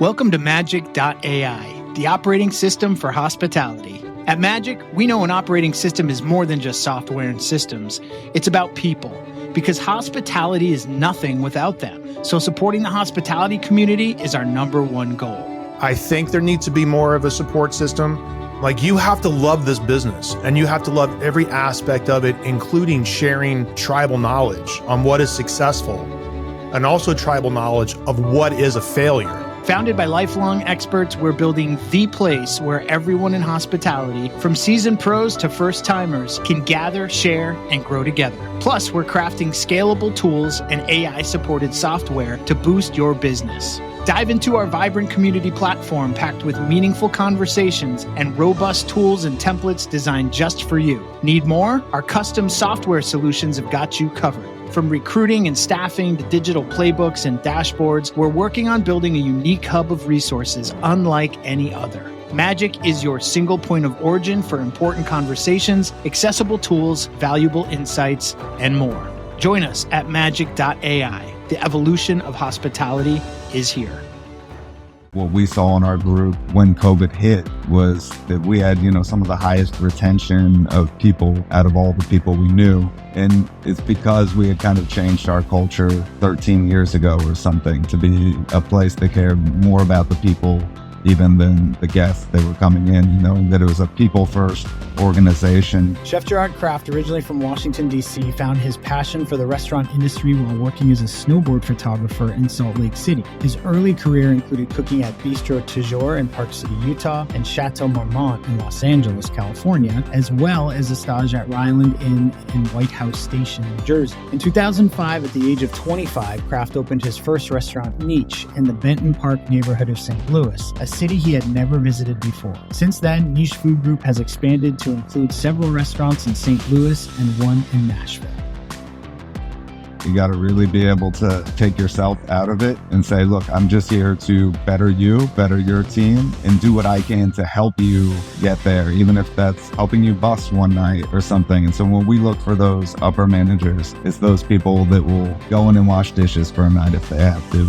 Welcome to Magic.ai, the operating system for hospitality. At Magic, we know an operating system is more than just software and systems. It's about people, because hospitality is nothing without them. So supporting the hospitality community is our number one goal. I think there needs to be more of a support system. Like, you have to love this business and you have to love every aspect of it, including sharing tribal knowledge on what is successful and also tribal knowledge of what is a failure. Founded by lifelong experts, we're building the place where everyone in hospitality, from seasoned pros to first-timers, can gather, share, and grow together. Plus, we're crafting scalable tools and AI-supported software to boost your business. Dive into our vibrant community platform packed with meaningful conversations and robust tools and templates designed just for you. Need more? Our custom software solutions have got you covered. From recruiting and staffing to digital playbooks and dashboards, we're working on building a unique hub of resources unlike any other. Magic is your single point of origin for important conversations, accessible tools, valuable insights, and more. Join us at magic.ai. The evolution of hospitality is here. What we saw in our group when COVID hit was that we had, some of the highest retention of people out of all the people we knew. And it's because we had kind of changed our culture 13 years ago or something to be a place that cared more about the people even than the guests that were coming in, knowing that it was a people-first organization. Chef Gerard Craft, originally from Washington, D.C., found his passion for the restaurant industry while working as a snowboard photographer in Salt Lake City. His early career included cooking at Bistro Toujours in Park City, Utah, and Chateau Marmont in Los Angeles, California, as well as a stage at Ryland Inn in White House Station, New Jersey. In 2005, at the age of 25, Craft opened his first restaurant, Niche, in the Benton Park neighborhood of St. Louis, a city he had never visited before. Since then, Niche Food Group has expanded to include several restaurants in St. Louis and one in Nashville. You got to really be able to take yourself out of it and say, look, I'm just here to better you, better your team, and do what I can to help you get there, even if that's helping you bust one night or something. And so when we look for those upper managers, it's those people that will go in and wash dishes for a night if they have to.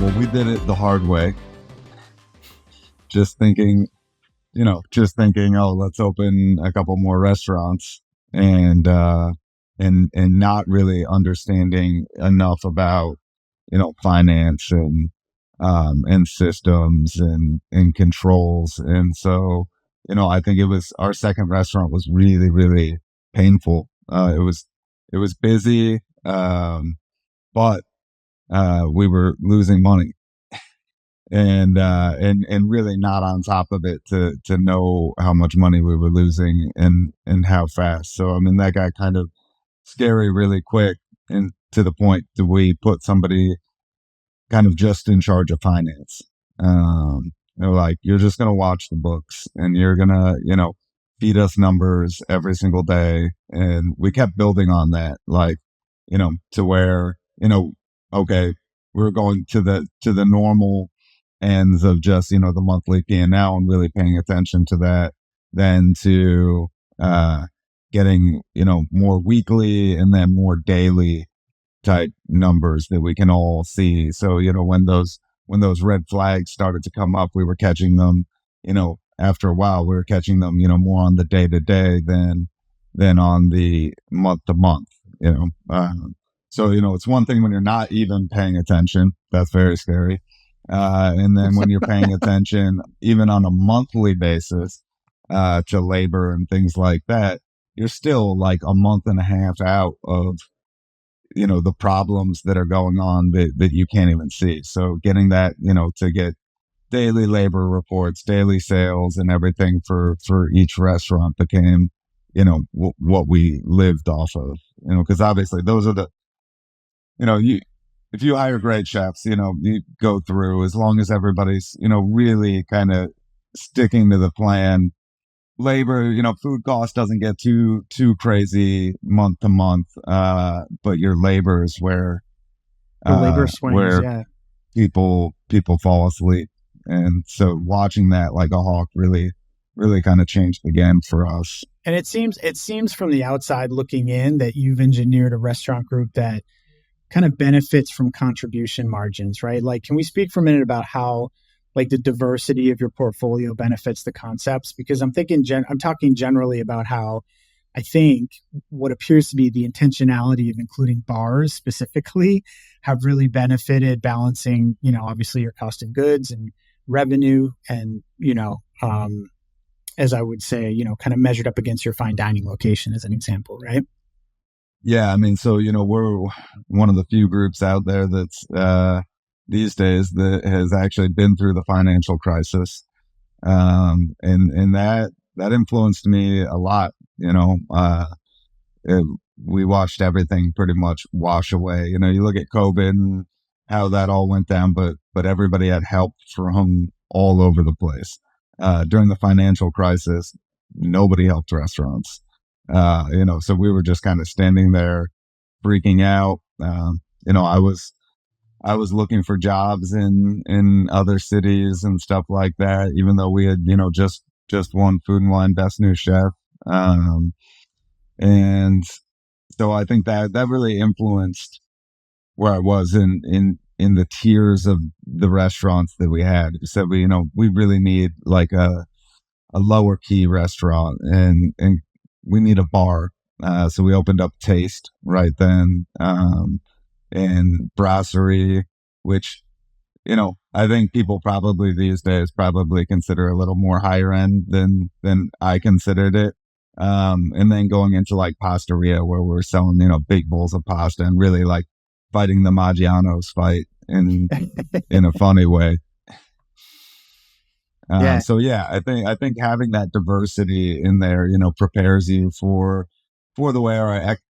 Well, we did it the hard way. Just thinking, oh, let's open a couple more restaurants, and not really understanding enough about, finance and systems and controls. And so, I think it was our second restaurant was really, really painful. It was busy, but we were losing money and really not on top of it to know how much money we were losing and how fast. So, that got kind of scary really quick, and to the point that we put somebody kind of just in charge of finance. They're like, you're just going to watch the books and you're going to, feed us numbers every single day. And we kept building on that, to where, okay, we're going to the normal ends of just, the monthly P&L and really paying attention to that, then to getting, more weekly and then more daily type numbers that we can all see. So, when those red flags started to come up, we were catching them, after a while, we were catching them, more on the day to day than on the month to month, So, it's one thing when you're not even paying attention. That's very scary. And then when you're paying attention, even on a monthly basis, to labor and things like that, you're still like a month and a half out of, the problems that are going on that you can't even see. So getting that, to get daily labor reports, daily sales and everything for each restaurant became, what we lived off of, because obviously those are the, if you hire great chefs, you go through, as long as everybody's, really kind of sticking to the plan. Labor, food cost doesn't get too crazy month to month, but your labor is where labor swings, where people fall asleep. And so watching that like a hawk really really kind of changed the game for us. And it seems from the outside looking in that you've engineered a restaurant group that kind of benefits from contribution margins, right? Like, can we speak for a minute about how like the diversity of your portfolio benefits the concepts? Because I'm talking generally about how I think what appears to be the intentionality of including bars specifically have really benefited balancing, obviously your cost of goods and revenue and, as I would say, kind of measured up against your fine dining location as an example, right? Yeah, I mean, so we're one of the few groups out there that's these days that has actually been through the financial crisis, and that influenced me a lot. We watched everything pretty much wash away. You look at COVID and how that all went down, but everybody had help from all over the place. During the financial crisis, nobody helped restaurants. So we were just kind of standing there freaking out. I was looking for jobs in other cities and stuff like that, even though we had, just won Food and Wine Best New Chef. And so I think that really influenced where I was in the tiers of the restaurants that we had. So we really need like a lower key restaurant and we need a bar. So we opened up Taste right then, and Brasserie, which, I think people probably these days probably consider a little more higher end than I considered it. And then going into like Pastaria, where we're selling, big bowls of pasta and really like fighting the Maggiano's fight in a funny way. So yeah, I think having that diversity in there, prepares you for the way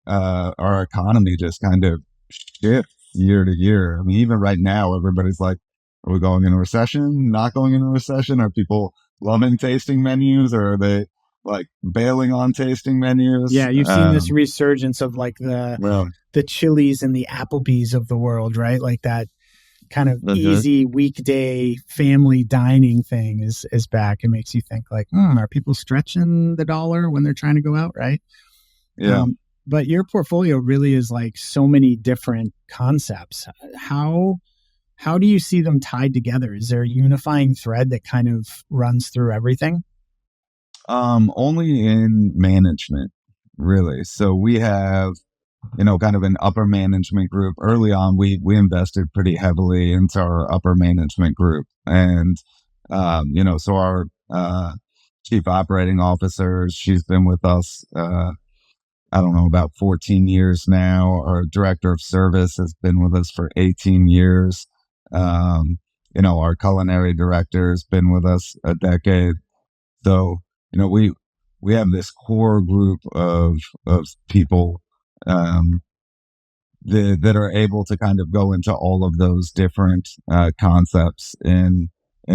our economy just kind of shifts year to year. I mean, even right now, everybody's like, are we going into a recession? Not going into a recession? Are people loving tasting menus, or are they like bailing on tasting menus? Yeah, you've seen this resurgence of like the Chili's and the Applebee's of the world, right? Like that kind of easy weekday family dining thing is back. It makes you think like, are people stretching the dollar when they're trying to go out, right? Yeah. But your portfolio really is like so many different concepts. How do you see them tied together? Is there a unifying thread that kind of runs through everything? Only in management, really. So we have, kind of an upper management group. Early on, we invested pretty heavily into our upper management group. And, so our chief operating officer, she's been with us, I don't know, about 14 years now. Our director of service has been with us for 18 years. Our culinary director has been with us a decade. So, we have this core group of people, that are able to kind of go into all of those different concepts and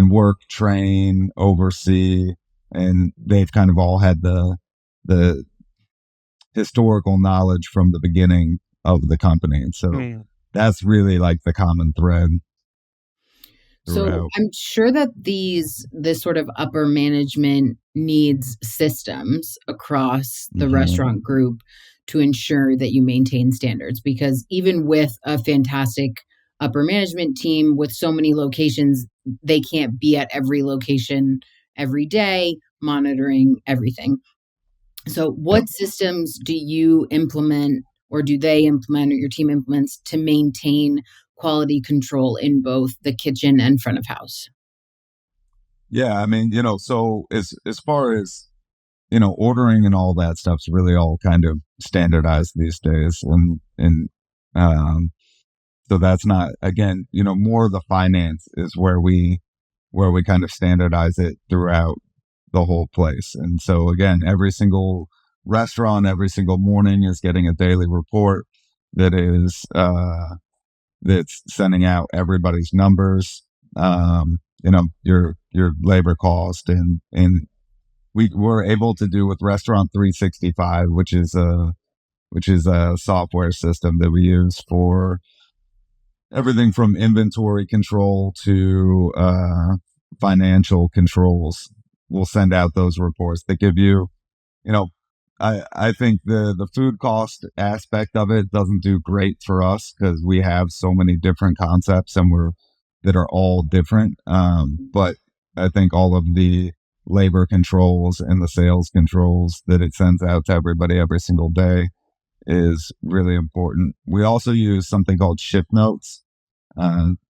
work, train, oversee, and they've kind of all had the historical knowledge from the beginning of the company. And so that's really like the common thread throughout. So I'm sure that this sort of upper management needs systems across the restaurant group to ensure that you maintain standards, because even with a fantastic upper management team with so many locations, they can't be at every location every day monitoring everything. So what systems do you implement, or do they implement, or your team implements, to maintain quality control in both the kitchen and front of house? Yeah, I mean, so as far as, ordering and all that stuff's really all kind of standardized these days. And so that's not, again, more of the finance is where we kind of standardize it throughout the whole place. And so again, every single restaurant, every single morning is getting a daily report that is, that's sending out everybody's numbers, your labor cost, and we were able to do with Restaurant 365, which is a software system that we use for everything from inventory control to financial controls. we'll send out those reports that give you, you know, I think the food cost aspect of it doesn't do great for us because we have so many different concepts that are all different. But I think all of the labor controls and the sales controls that it sends out to everybody every single day is really important. We also use something called shift notes,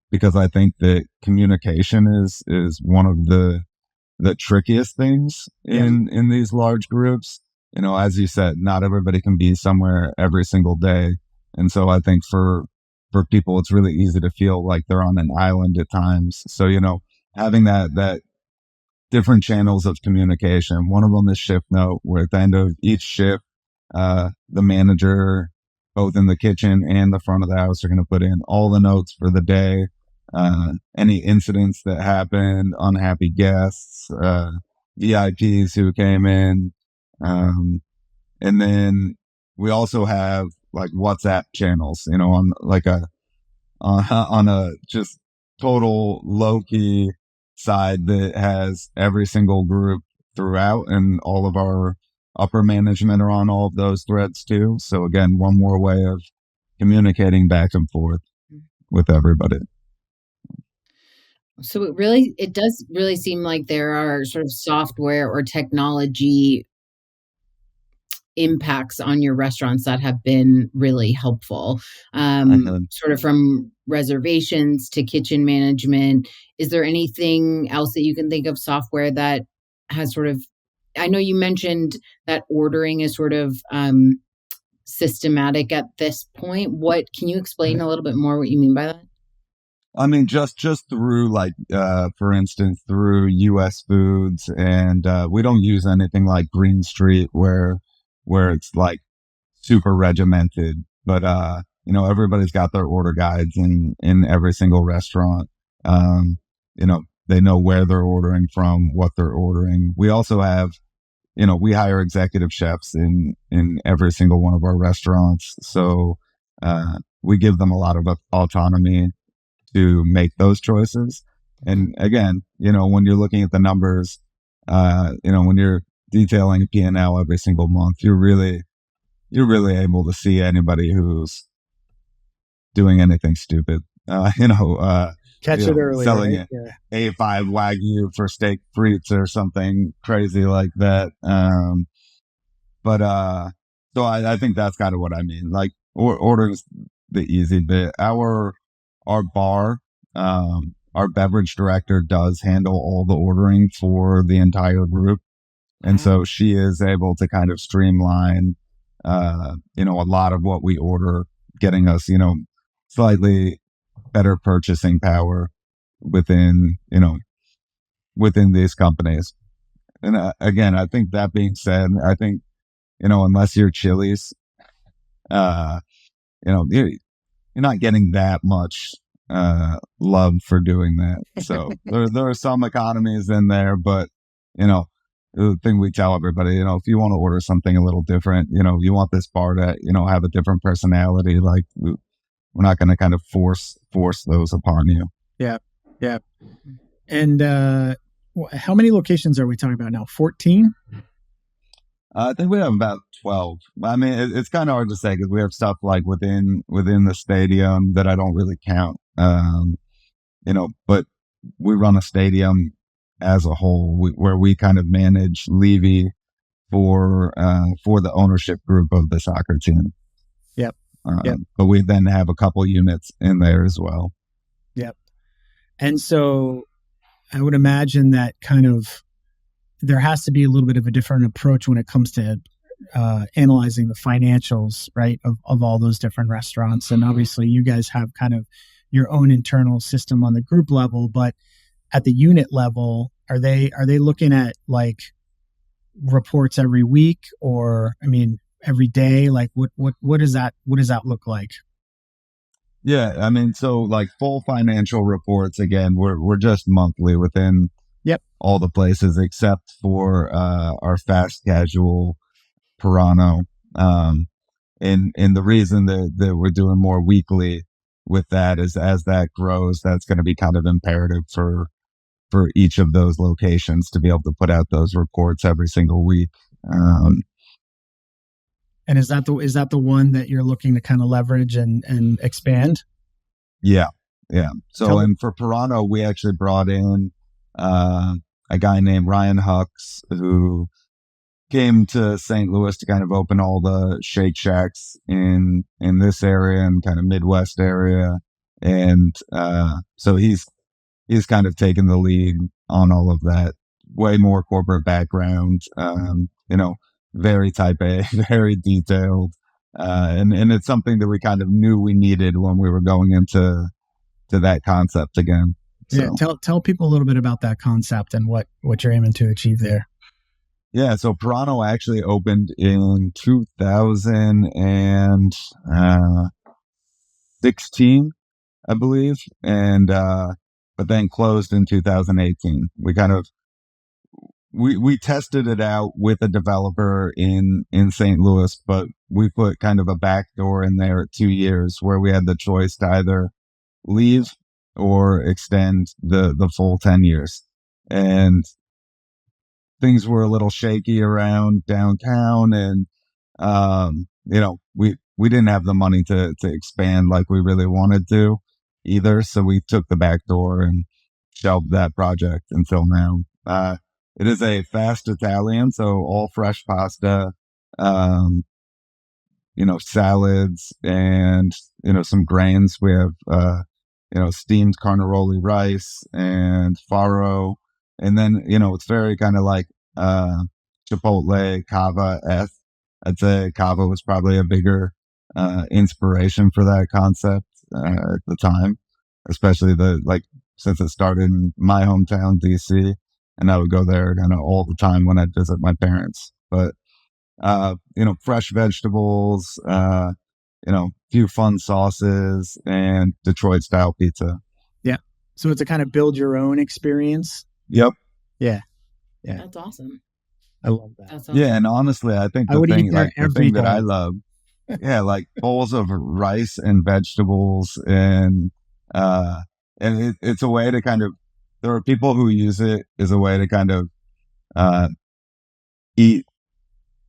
because I think that communication is one of the trickiest things in these large groups. As you said, not everybody can be somewhere every single day. And so I think for people, it's really easy to feel like they're on an island at times. So, having that different channels of communication, one of them is shift note, where at the end of each shift, the manager, both in the kitchen and the front of the house, are going to put in all the notes for the day, any incidents that happened, unhappy guests, VIPs who came in. And then we also have like WhatsApp channels, on like on a just total low key side that has every single group throughout, and all of our upper management are on all of those threads too. So again, one more way of communicating back and forth with everybody. So it does really seem like there are sort of software or technology impacts on your restaurants that have been really helpful, sort of from reservations to kitchen management. Is there anything else that you can think of software that has sort of, I know you mentioned that ordering is sort of systematic at this point. What can you explain a little bit more what you mean by that? I mean, just through like, for instance, through US Foods, and we don't use anything like Green Street where it's like super regimented, but everybody's got their order guides in every single restaurant. They know where they're ordering from, what they're ordering. We also have, we hire executive chefs in every single one of our restaurants. So, we give them a lot of autonomy to make those choices. And again, when you're looking at the numbers, when you're detailing a P&L every single month, you're really able to see anybody who's doing anything stupid. Catch it early, selling right? A5 Wagyu for steak frites or something crazy like that. So I think that's kind of what I mean. Like, ordering's the easy bit. Our bar, our beverage director does handle all the ordering for the entire group. And so she is able to kind of streamline, a lot of what we order, getting us, slightly better purchasing power within these companies. And again, I think that being said, I think, unless you're Chili's, you're not getting that much love for doing that. So there are some economies in there, but the thing we tell everybody, if you want to order something a little different, you want this bar to, have a different personality, like we're not going to kind of force those upon you. Yeah. And how many locations are we talking about now? 14? I think we have about 12. I mean, it's kind of hard to say because we have stuff like within the stadium that I don't really count. But we run a stadium as a whole, where we kind of manage Levy for the ownership group of the soccer team. Yep. But we then have a couple units in there as well. Yep. And so I would imagine that kind of there has to be a little bit of a different approach when it comes to analyzing the financials, right, of all those different restaurants. And obviously you guys have kind of your own internal system on the group level, but at the unit level, are they looking at like reports every week, or every day? Like what does that look like? Yeah, I mean, so like full financial reports, again, we're just monthly within all the places except for our fast casual Pronto. And the reason that we're doing more weekly with that is, as that grows, that's going to be kind of imperative for for each of those locations to be able to put out those reports every single week. And is that the one that you're looking to kind of leverage and expand? Yeah. So, and for Pronto, we actually brought in a guy named Ryan Hucks, who came to St. Louis to kind of open all the Shake Shacks in this area and kind of Midwest area. And so he's kind of taken the lead on all of that. Way more corporate background, very type A, very detailed. And it's something that we kind of knew we needed when we were going into that concept again. So. Yeah, tell people a little bit about that concept and what you're aiming to achieve there. Yeah, so Pronto actually opened in 2016, I believe, and but then closed in 2018. We tested it out with a developer in St. Louis, but we put kind of a backdoor in there at 2 years where we had the choice to either leave or extend the full 10 years. And things were a little shaky around downtown, and we didn't have the money to expand like we really wanted to either. So we took the back door and shelved that project until now. It is a fast Italian, so all fresh pasta, salads and, some grains. We have, steamed carnaroli rice and farro. And then, it's very kind of like, Chipotle, Cava-esque. I'd say Cava was probably a bigger, inspiration for that concept, at the time, especially since it started in my hometown, DC, and I would go there kind of all the time when I'd visit my parents. But, fresh vegetables, few fun sauces and Detroit style pizza. Yeah. So it's a kind of build your own experience. Yep. Yeah. That's awesome. I love that. That's awesome. Yeah. And honestly, I think the thing that I love, like bowls of rice and vegetables and it's a way to kind of, there are people who use it as a way to kind of, eat,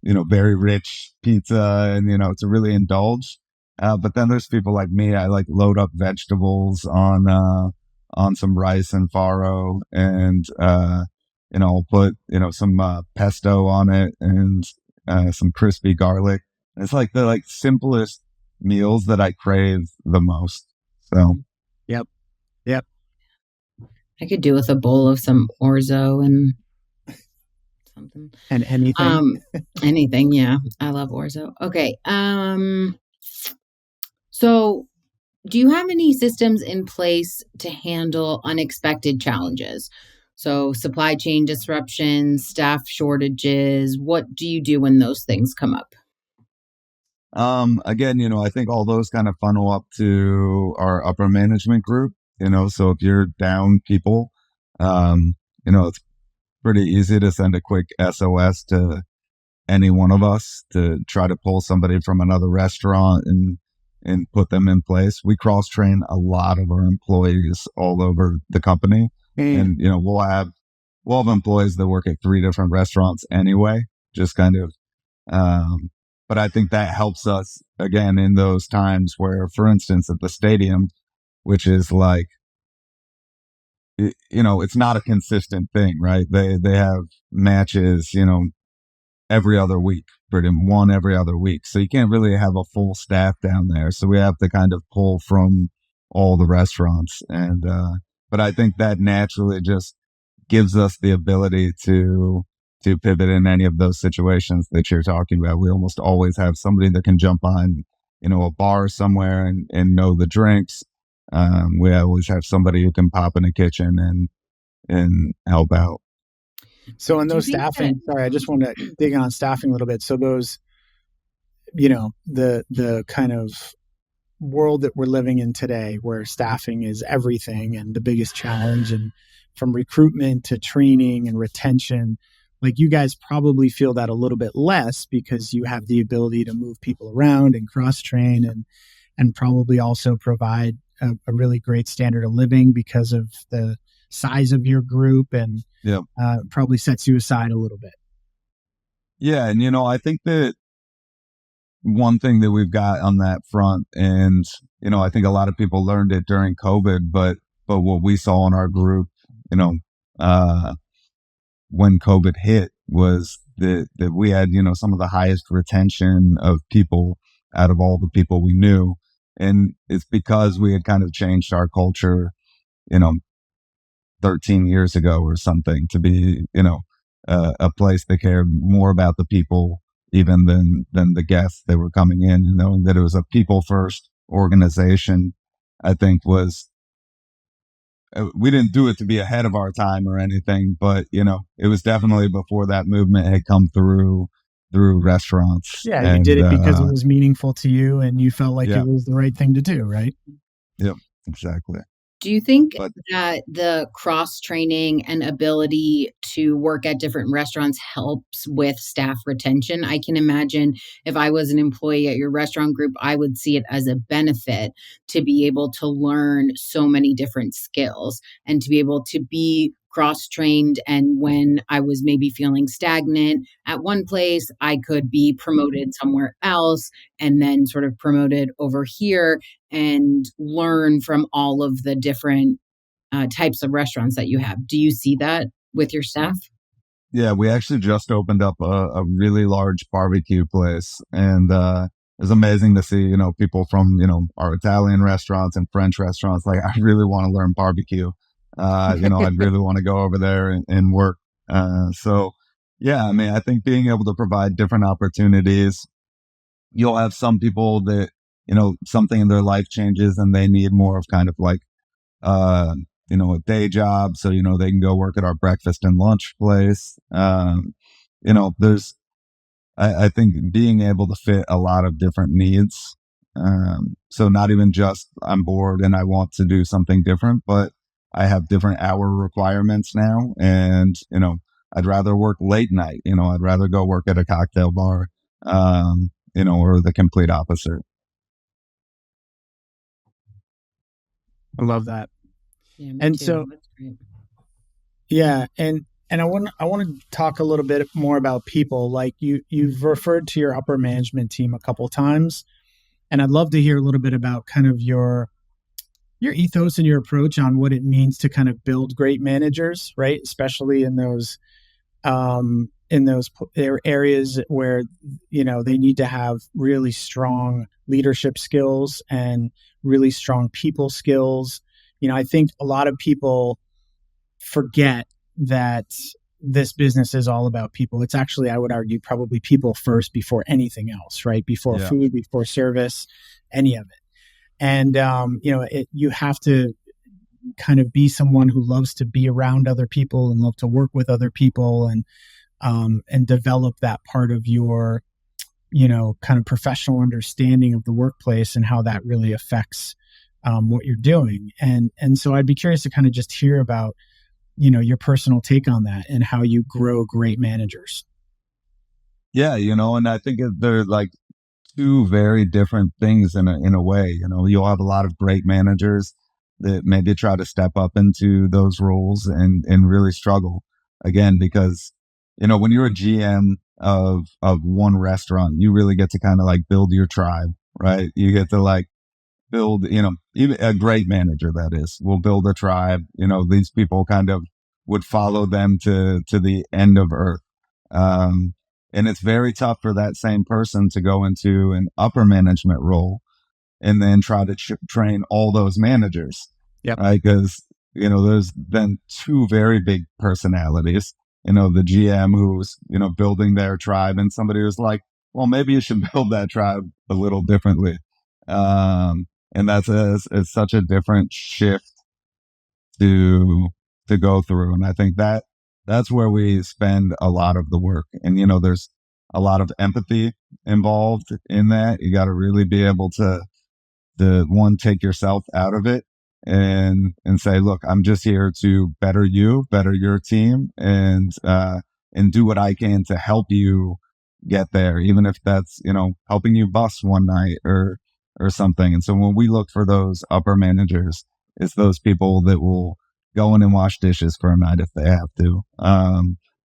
very rich pizza and, to really indulge. But then there's people like me, I like load up vegetables on some rice and farro and, I'll put, some pesto on it and, some crispy garlic. It's like the simplest meals that I crave the most. So. Yep. I could do with a bowl of some orzo and something. And anything. Anything. Yeah. I love orzo. Okay. So do you have any systems in place to handle unexpected challenges? So supply chain disruptions, staff shortages, what do you do when those things come up? Again, I think all those kind of funnel up to our upper management group, so if you're down people, it's pretty easy to send a quick SOS to any one of us to try to pull somebody from another restaurant and put them in place. We cross train a lot of our employees all over the company. And, we'll have employees that work at 3 different restaurants anyway, just kind of, but I think that helps us again in those times where, for instance, at the stadium, which is like, it's not a consistent thing, right? They have matches, every other week, one every other week. So you can't really have a full staff down there. So we have to kind of pull from all the restaurants. And, but I think that naturally just gives us the ability to pivot in any of those situations that you're talking about. We almost always have somebody that can jump on, a bar somewhere and know the drinks. We always have somebody who can pop in the kitchen and help out. So in those staffing, sorry, I just want to dig on staffing a little bit. So those, the kind of world that we're living in today where staffing is everything and the biggest challenge, and from recruitment to training and retention, like you guys probably feel that a little bit less because you have the ability to move people around and cross train and probably also provide a really great standard of living because of the size of your group, and Yep. probably sets you aside a little bit. Yeah. And, I think that one thing that we've got on that front, and, I think a lot of people learned it during COVID, but what we saw in our group, uh, when COVID hit was that we had, some of the highest retention of people out of all the people we knew. And it's because we had kind of changed our culture, 13 years ago or something, to be, a place that cared more about the people even than the guests that were coming in, and knowing that it was a people first organization, I think was, we didn't do it to be ahead of our time or anything, but it was definitely before that movement had come through restaurants. Yeah, you And did it because it was meaningful to you and you felt like yeah. it was the right thing to do, right? Yep, exactly. Do you think But that the cross training and ability to work at different restaurants helps with staff retention? I can imagine if I was an employee at your restaurant group, I would see it as a benefit to be able to learn so many different skills and to be able to be cross trained. And when I was maybe feeling stagnant at one place, I could be promoted somewhere else and then sort of promoted over here and learn from all of the different types of restaurants that you have. Do you see that with your staff? yeah, we actually just opened up a really large barbecue place, and it was amazing to see, people from, our Italian restaurants and French restaurants. Like, I really want to learn barbecue. I'd really want to go over there and work. So yeah, I mean, I think being able to provide different opportunities, you'll have some people that, something in their life changes and they need more of kind of like, uh, a day job. So, they can go work at our breakfast and lunch place. There's, I think being able to fit a lot of different needs. So not even just I'm bored and I want to do something different, but I have different hour requirements now. And, I'd rather work late night, I'd rather go work at a cocktail bar, or the complete opposite. I love that. Yeah, me And too. so, That's great. yeah, and I want to talk a little bit more about people. Like you've referred to your upper management team a couple times, and I'd love to hear a little bit about kind of your ethos and your approach on what it means to kind of build great managers, right? Especially in those areas where they need to have really strong leadership skills and really strong people skills. I think a lot of people forget that this business is all about people. It's actually, I would argue, probably people first before anything else, right? Before food, before service, any of it. And, you have to kind of be someone who loves to be around other people and love to work with other people and develop that part of your, kind of professional understanding of the workplace and how that really affects what you're doing. And so I'd be curious to kind of just hear about, your personal take on that and how you grow great managers. Yeah. And I think they're like two very different things in a way. You'll have a lot of great managers that maybe try to step up into those roles and really struggle again, because, when you're a GM of one restaurant, you really get to kind of like build your tribe, right? You get to like build, even a great manager that is will build a tribe. These people kind of would follow them to the end of earth. And it's very tough for that same person to go into an upper management role and then try to train all those managers. Yep. Right. Because, there's been two very big personalities, the GM who's, building their tribe, and somebody who's like, well, maybe you should build that tribe a little differently. And it's such a different shift to go through. And I think that's where we spend a lot of the work. And, there's a lot of empathy involved in that. You got to really be able to one, take yourself out of it and say, look, I'm just here to better you, better your team, and do what I can to help you get there, even if that's, helping you bus one night or something. And so when we look for those upper managers, it's those people that will go in and wash dishes for a night if they have to.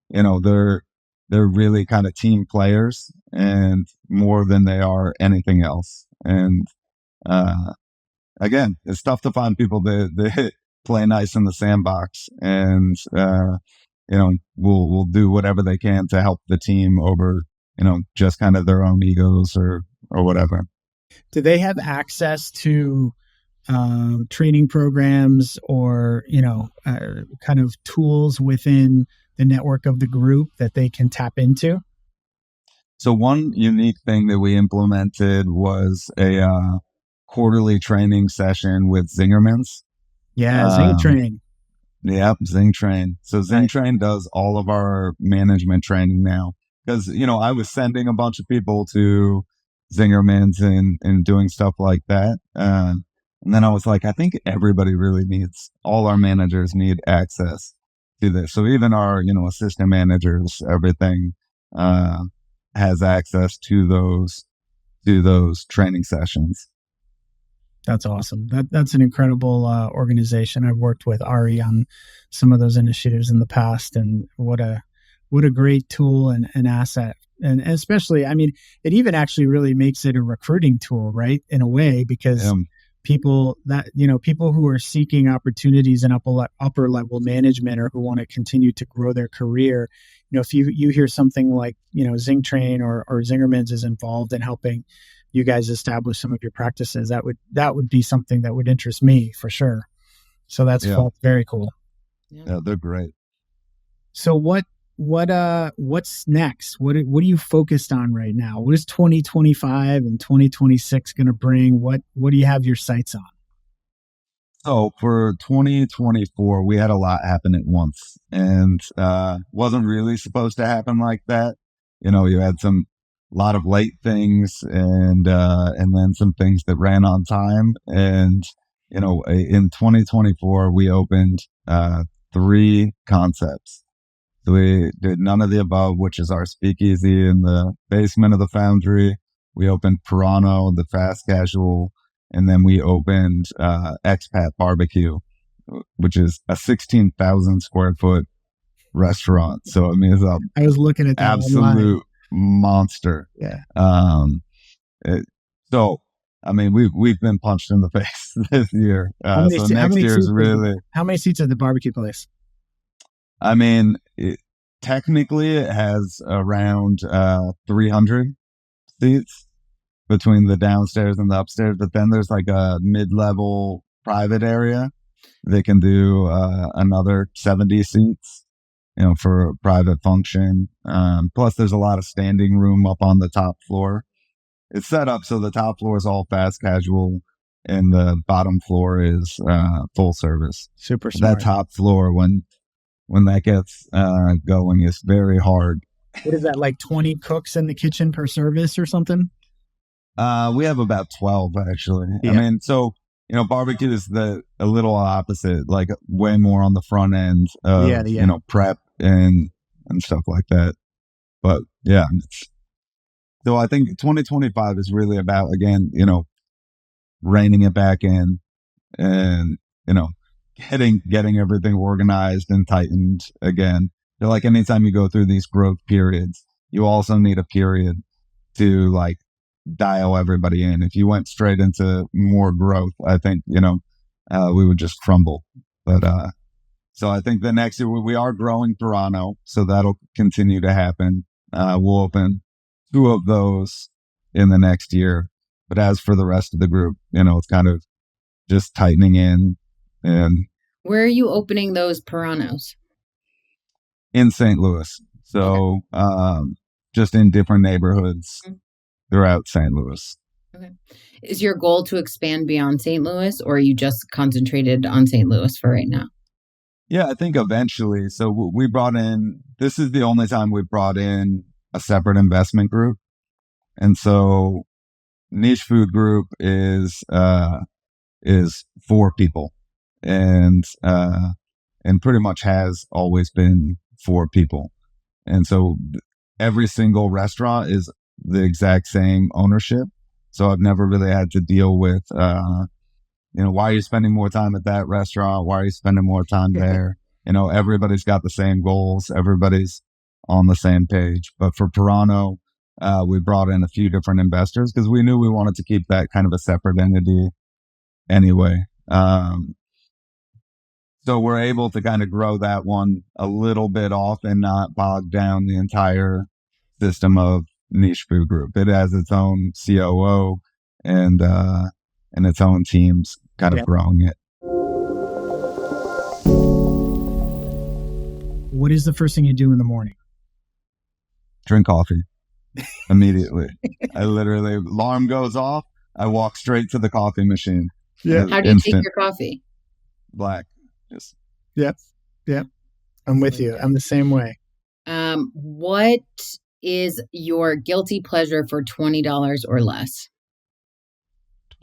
You know, they're really kind of team players and more than they are anything else. And again, it's tough to find people that play nice in the sandbox and you know, will do whatever they can to help the team over, you know, just kind of their own egos or whatever. Do they have access to training programs or, you know, kind of tools within the network of the group that they can tap into? So one unique thing that we implemented was a quarterly training session with Zingerman's. Yeah, ZingTrain. Yep, ZingTrain. So ZingTrain does all of our management training now because, you know, I was sending a bunch of people to Zingerman's and doing stuff like that. And then I was like, I think everybody really needs, all our managers need access to this. So even our, you know, assistant managers, everything, has access to those training sessions. That's awesome. That's an incredible organization. I've worked with Ari on some of those initiatives in the past, and what a great tool and asset. And especially, I mean, it even actually really makes it a recruiting tool, right? In a way, because people who are seeking opportunities in upper level management or who want to continue to grow their career, you know, if you hear something like, you know, ZingTrain or Zingerman's is involved in helping you guys establish some of your practices, that would be something that would interest me for sure. So that's very cool. Yeah, they're great. So what's next? What are you focused on right now? What is 2025 and 2026 going to bring? What do you have your sights on? So for 2024, we had a lot happen at once, and wasn't really supposed to happen like that. You know, you had some lot of late things and then some things that ran on time. And, you know, in 2024, we opened 3 concepts. So we did None of the Above, which is our speakeasy in the basement of the foundry. We opened Pronto, the fast casual, and then we opened Expat Barbecue, which is a 16,000 square foot restaurant. So I mean, it's I was looking at that absolute online. Monster. Yeah. So I mean, we've been punched in the face this year. So next year is really. How many seats at the barbecue place? I mean, technically it has around 300 seats between the downstairs and the upstairs, but then there's like a mid-level private area. They can do another 70 seats, you know, for a private function. Plus there's a lot of standing room up on the top floor. It's set up so the top floor is all fast casual and the bottom floor is full service. Super smart. That top floor, when that gets going, is very hard. What is that, like 20 cooks in the kitchen per service or something? We have about 12 actually. Yeah. I mean, so, you know, barbecue is a little opposite, like way more on the front end of, you know, prep and stuff like that. But yeah. So I think 2025 is really about, again, you know, reining it back in and, you know, getting everything organized and tightened again. So like anytime you go through these growth periods, you also need a period to like dial everybody in. If you went straight into more growth, I think, you know, we would just crumble. But so I think the next year we are growing Toronto, so that'll continue to happen. We'll open 2 of those in the next year. But as for the rest of the group, you know, it's kind of just tightening in. And where are you opening those Puranos? In St. Louis. So just in different neighborhoods throughout St. Louis. Okay. Is your goal to expand beyond St. Louis, or are you just concentrated on St. Louis for right now? Yeah, I think eventually. So we brought in, this is the only time we've brought in a separate investment group. And so Niche Food Group is 4 people. And pretty much has always been 4 people. And so every single restaurant is the exact same ownership. So I've never really had to deal with, why are you spending more time at that restaurant? Why are you spending more time there? Everybody's got the same goals. Everybody's on the same page. But for Pronto, we brought in a few different investors because we knew we wanted to keep that kind of a separate entity anyway. So we're able to kind of grow that one a little bit off and not bog down the entire system of Niche Food Group. It has its own COO and its own teams kind of growing it. What is the first thing you do in the morning? Drink coffee immediately. I literally, alarm goes off, I walk straight to the coffee machine. Yeah. How do you take your coffee? Black. Just. Yep. I'm with you. I'm the same way. What is your guilty pleasure for $20 or less?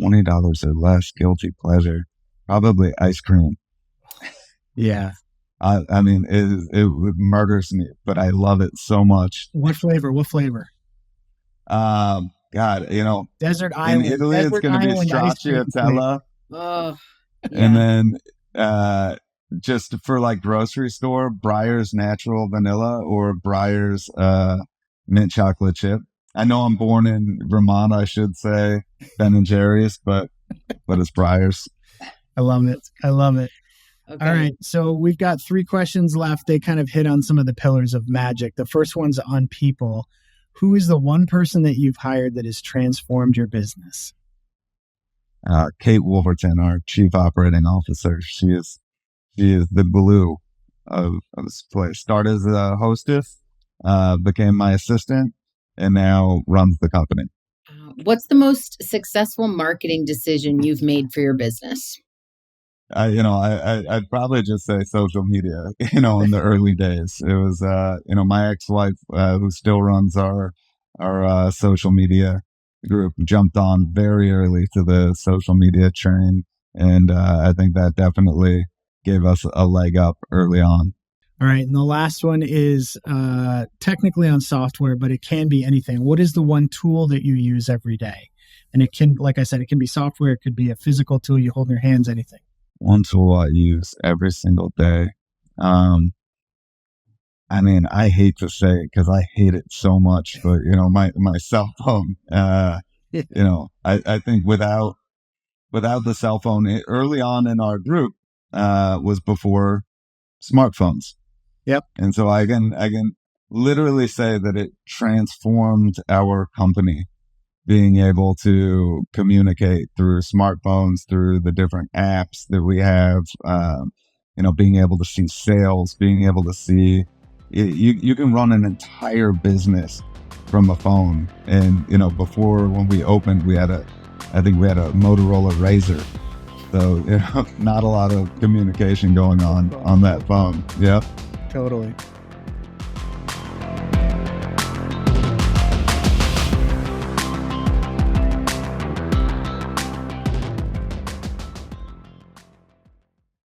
$20 or less, guilty pleasure. Probably ice cream. Yeah. I mean, it murders me, but I love it so much. What flavor? God, Desert Island. In Italy, it's going to be stracciatella. Oh, yeah. And then just for like grocery store, Breyer's natural vanilla or Breyer's mint chocolate chip. I know I'm born in Vermont, I should say Ben and Jerry's, but it's Breyer's. I love it. Okay. All right. So we've got 3 questions left. They kind of hit on some of the pillars of magic. The first one's on people. Who is the one person that you've hired that has transformed your business? Kate Wolverton, our chief operating officer. She is the glue of this place. Started as a hostess, became my assistant, and now runs the company. What's the most successful marketing decision you've made for your business? I'd probably just say social media, in the early days. It was, my ex-wife, who still runs our social media group, jumped on very early to the social media train. And, I think that definitely gave us a leg up early on. All right. And the last one is, technically on software, but it can be anything. What is the one tool that you use every day? And it can, like I said, it can be software. It could be a physical tool you hold in your hands, anything. One tool I use every single day. I hate to say it because I hate it so much, but my cell phone, I think without the cell phone early on in our group, was before smartphones. Yep. And so I can literally say that it transformed our company, being able to communicate through smartphones, through the different apps that we have, being able to see sales, being able to see, you can run an entire business from a phone. And, before when we opened, I think we had a Motorola Razr. So, not a lot of communication going on that phone. Yep. Totally.